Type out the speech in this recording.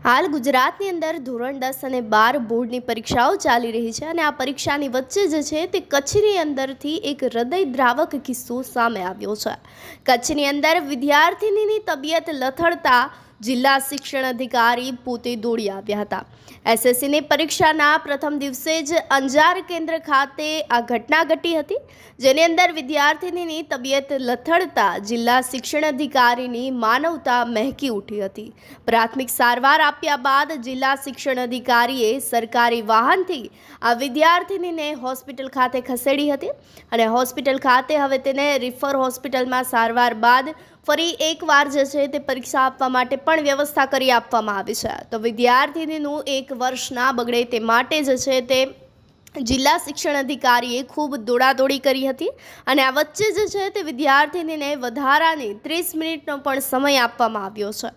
હાલ ગુજરાતની અંદર ધોરણ 10 અને 12 બોર્ડની પરીક્ષાઓ ચાલી રહી છે અને આ પરીક્ષાની વચ્ચે જે છે તે કચ્છની અંદરથી એક હૃદયદ્રાવક કિસ્સો સામે આવ્યો છે। કચ્છની અંદર વિદ્યાર્થિનીની તબિયત લથડતા જિલ્લા શિક્ષણ અધિકારી પોતે દોડી આવ્યા હતા। એસએસસીની પરીક્ષાના પ્રથમ દિવસે જ અંજાર કેન્દ્ર ખાતે આ ઘટના ઘટી હતી, જેની અંદર વિદ્યાર્થિનીની તબિયત લથડતા જિલ્લા શિક્ષણ અધિકારીની માનવતા મહેકી ઉઠી હતી। પ્રાથમિક સારવાર આપ્યા બાદ જિલ્લા શિક્ષણ અધિકારીએ સરકારી વાહનથી આ વિદ્યાર્થિનીને હોસ્પિટલ ખાતે ખસેડી હતી અને હોસ્પિટલ ખાતે હવે તેને રિફર હોસ્પિટલમાં સારવાર બાદ ફરી એકવાર જે છે તે પરીક્ષા આપવા માટે પણ વ્યવસ્થા કરી આપવામાં આવી છે। તો વિદ્યાર્થિનીનું 1 વર્ષ ના બગડે તે માટે જે છે તે જિલ્લા શિક્ષણ અધિકારીએ ખૂબ દોડાદોડી કરી હતી અને આ વચ્ચે જે છે તે વિદ્યાર્થિનીને વધારાની 30 મિનિટનો પણ સમય આપવામાં આવ્યો છે।